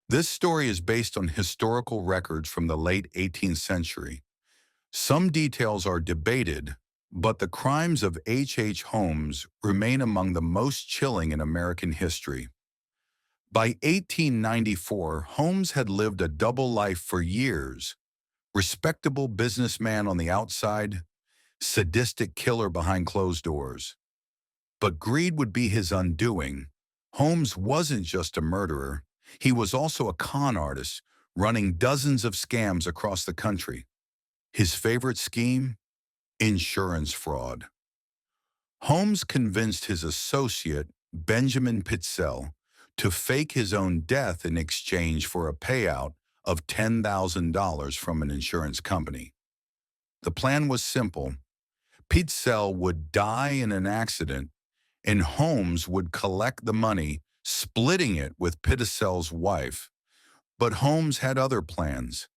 This story is based on historical records from the late 18th century. Some details are debated, but the crimes of H. Holmes remain among the most chilling in American history. By 1894, Holmes had lived a double life for years: respectable businessman on the outside, sadistic killer behind closed doors. But greed would be his undoing. Holmes wasn't just a murderer, he was also a con artist, running dozens of scams across the country. His favorite scheme? Insurance fraud. Holmes convinced his associate, Benjamin Pitzel, to fake his own death in exchange for a payout of $10,000 from an insurance company. The plan was simple. Pitzel would die in an accident, and Holmes would collect the money, splitting it with Pitzel's wife. But Holmes had other plans.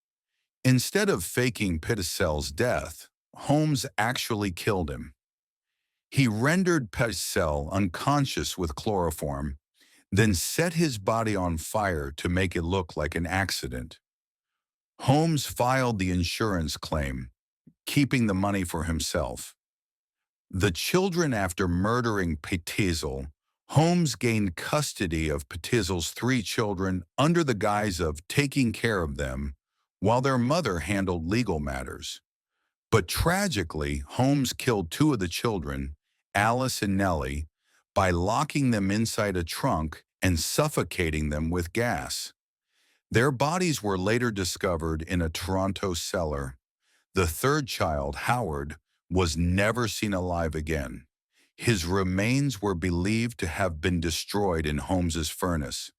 Instead of faking Pitzel's death, Holmes actually killed him. He rendered Pitzel unconscious with chloroform, then set his body on fire to make it look like an accident. Holmes filed the insurance claim, keeping the money for himself. The children after murdering Pitzel, Holmes gained custody of Pitzel's three children under the guise of taking care of them, while their mother handled legal matters. But tragically, Holmes killed two of the children, Alice and Nellie, by locking them inside a trunk and suffocating them with gas. Their bodies were later discovered in a Toronto cellar. The third child, Howard, was never seen alive again. His remains were believed to have been destroyed in Holmes's furnace.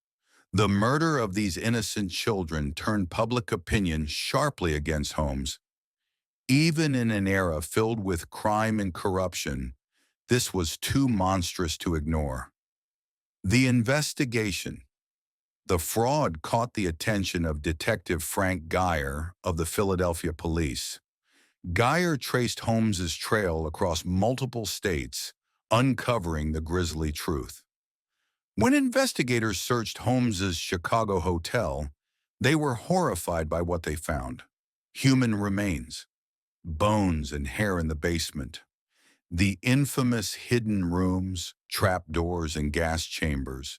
The murder of these innocent children turned public opinion sharply against Holmes. Even in an era filled with crime and corruption, this was too monstrous to ignore. The investigation. The fraud caught the attention of Detective Frank Geyer of the Philadelphia Police. Geyer traced Holmes's trail across multiple states, uncovering the grisly truth. When investigators searched Holmes's Chicago hotel, they were horrified by what they found: human remains, bones and hair in the basement, the infamous hidden rooms, trapdoors, and gas chambers.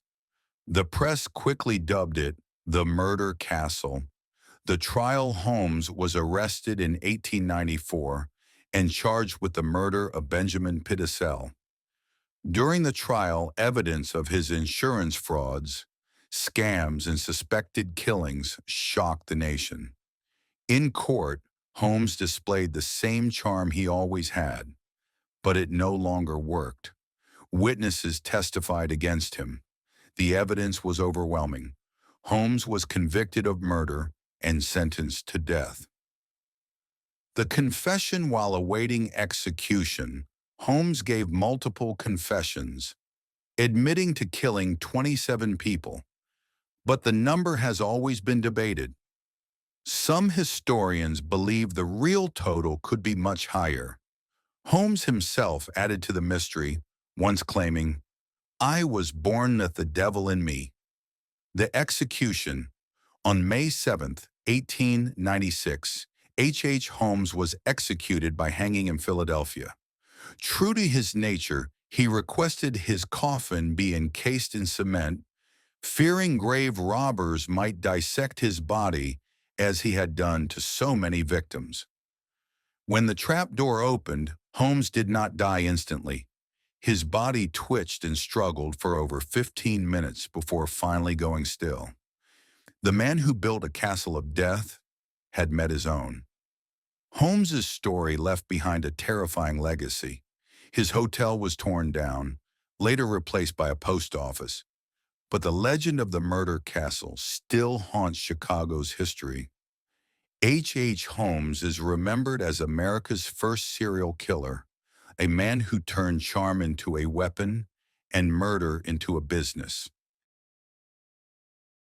The press quickly dubbed it the Murder Castle. The trial Holmes was arrested in 1894 and charged with the murder of Benjamin Pitzel. During the trial, evidence of his insurance frauds, scams, and suspected killings shocked the nation. In court, Holmes displayed the same charm he always had, but it no longer worked. Witnesses testified against him. The evidence was overwhelming. Holmes was convicted of murder and sentenced to death. The confession while awaiting execution. Holmes gave multiple confessions, admitting to killing 27 people, but the number has always been debated. Some historians believe the real total could be much higher. Holmes himself added to the mystery, once claiming, "I was born with the devil in me." The execution. On May 7th, 1896, H. Holmes was executed by hanging in Philadelphia. True to his nature, he requested his coffin be encased in cement, fearing grave robbers might dissect his body as he had done to so many victims. When the trapdoor opened, Holmes did not die instantly. His body twitched and struggled for over 15 minutes before finally going still. The man who built a castle of death had met his own. Holmes's story left behind a terrifying legacy. His hotel was torn down, later replaced by a post office. But the legend of the murder castle still haunts Chicago's history. H. Holmes is remembered as America's first serial killer, a man who turned charm into a weapon and murder into a business.